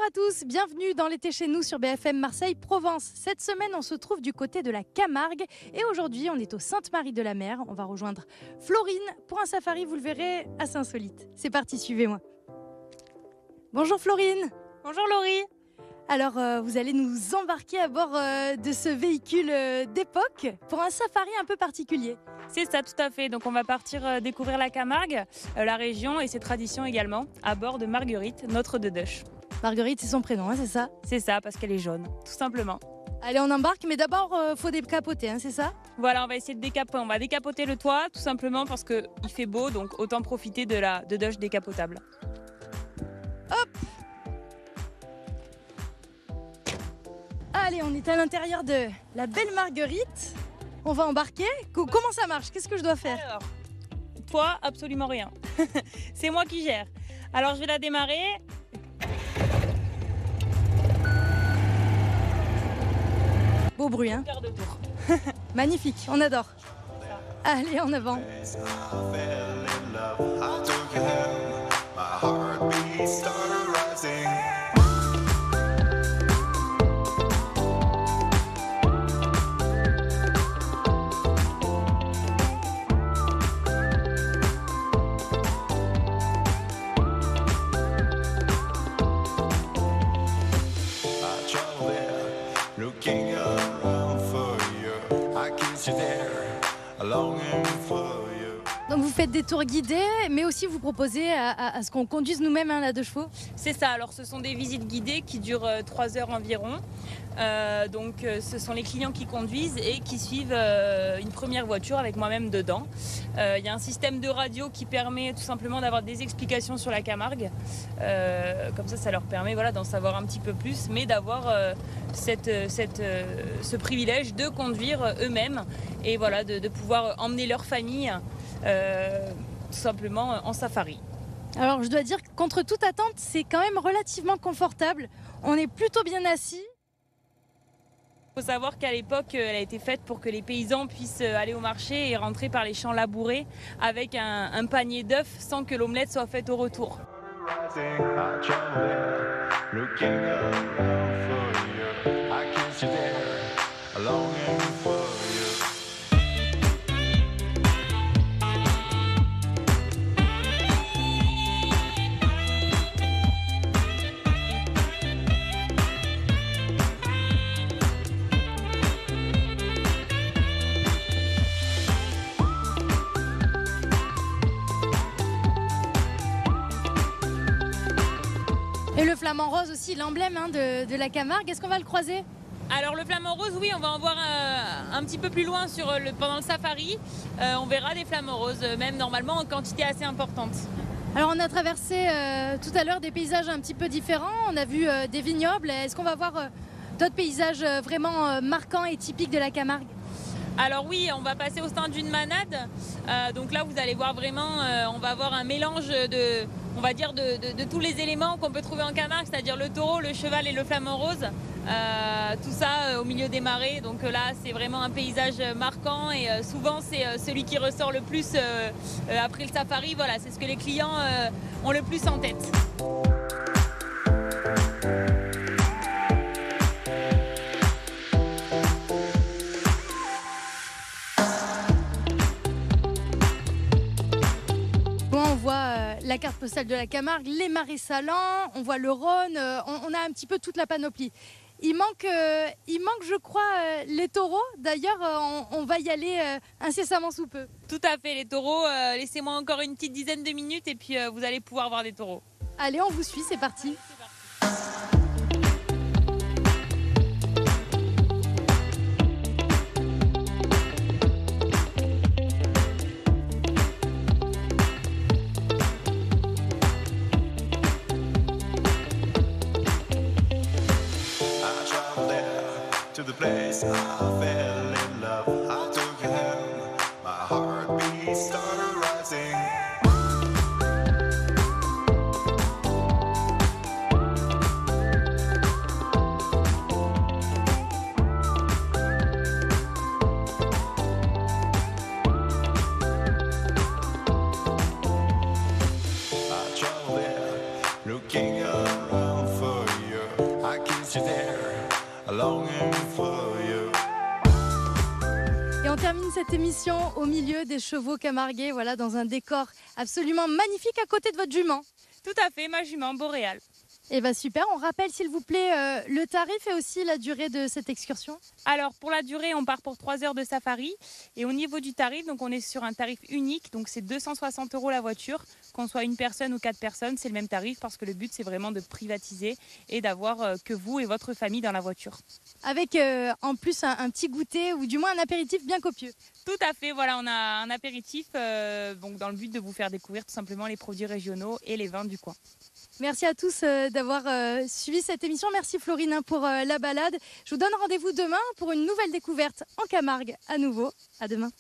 à tous, bienvenue dans l'été chez nous sur BFM Marseille Provence. Cette semaine, on se trouve du côté de la Camargue et aujourd'hui, on est au Sainte-Marie-de-la-Mer. On va rejoindre Florine pour un safari, vous le verrez, assez insolite. C'est parti, suivez-moi. Bonjour Florine. Bonjour Laurie. Alors, vous allez nous embarquer à bord de ce véhicule d'époque pour un safari un peu particulier. C'est ça, tout à fait. Donc on va partir découvrir la Camargue, la région et ses traditions également, à bord de Marguerite, notre Deudeuche. Marguerite, c'est son prénom, hein, c'est ça? C'est ça, parce qu'elle est jaune, tout simplement. Allez, on embarque, mais d'abord, faut décapoter, hein, c'est ça? Voilà, on va essayer de décapoter. On va décapoter le toit, tout simplement parce qu'il fait beau, donc autant profiter de la Deudeuche décapotable. Hop! Allez, on est à l'intérieur de la belle Marguerite. On va embarquer. Comment ça marche? Qu'est-ce que je dois faire? Alors, toi, absolument rien. C'est moi qui gère. Alors, je vais la démarrer. Beau bruit, hein? Quart de tour. Magnifique, on adore. Allez, en avant. Donc vous faites des tours guidés, mais aussi vous proposez à ce qu'on conduise nous-mêmes là 2 chevaux. C'est ça, alors ce sont des visites guidées qui durent 3 heures environ. Ce sont les clients qui conduisent et qui suivent une première voiture avec moi-même dedans. Il y a un système de radio qui permet tout simplement d'avoir des explications sur la Camargue. Comme ça leur permet d'en savoir un petit peu plus, mais d'avoir ce privilège de conduire eux-mêmes et de pouvoir emmener leur famille tout simplement en safari. Alors je dois dire que contre toute attente, c'est quand même relativement confortable. On est plutôt bien assis. Il faut savoir qu'à l'époque, elle a été faite pour que les paysans puissent aller au marché et rentrer par les champs labourés avec un panier d'œufs sans que l'omelette soit faite au retour. Et le flamant rose aussi, l'emblème de la Camargue, est-ce qu'on va le croiser? Alors le flamant rose, oui, on va en voir un petit peu plus loin pendant le safari. On verra des flamants roses, même normalement en quantité assez importante. Alors on a traversé tout à l'heure des paysages un petit peu différents. On a vu des vignobles. Est-ce qu'on va voir d'autres paysages vraiment marquants et typiques de la Camargue? Alors oui, on va passer au stand d'une manade. Donc là, vous allez voir vraiment, on va avoir un mélange de tous les éléments qu'on peut trouver en Camargue, c'est-à-dire le taureau, le cheval et le flamant rose. Tout ça au milieu des marais. Donc là, c'est vraiment un paysage marquant et souvent, c'est celui qui ressort le plus après le safari. Voilà, c'est ce que les clients ont le plus en tête. On voit la carte postale de la Camargue, les marais salants, on voit le Rhône, on a un petit peu toute la panoplie. Il manque, je crois, les taureaux. D'ailleurs, on va y aller incessamment sous peu. Tout à fait, les taureaux. Laissez-moi encore une petite dizaine de minutes et puis vous allez pouvoir voir des taureaux. Allez, on vous suit, c'est parti. looking around for you. longing for you. Et on termine cette émission au milieu des chevaux camarguais, voilà, dans un décor absolument magnifique à côté de votre jument. Tout à fait, ma jument boréale. Et bah super, on rappelle s'il vous plaît le tarif et aussi la durée de cette excursion. Alors pour la durée, on part pour 3 heures de safari. Et au niveau du tarif, donc on est sur un tarif unique, donc c'est 260 € la voiture. Qu'on soit une personne ou 4 personnes, c'est le même tarif parce que le but c'est vraiment de privatiser et d'avoir que vous et votre famille dans la voiture. Avec en plus un petit goûter ou du moins un apéritif bien copieux. Tout à fait, voilà, on a un apéritif donc dans le but de vous faire découvrir tout simplement les produits régionaux et les vins du coin. Merci à tous d'avoir suivi cette émission. Merci Florine pour la balade. Je vous donne rendez-vous demain pour une nouvelle découverte en Camargue à nouveau. À demain.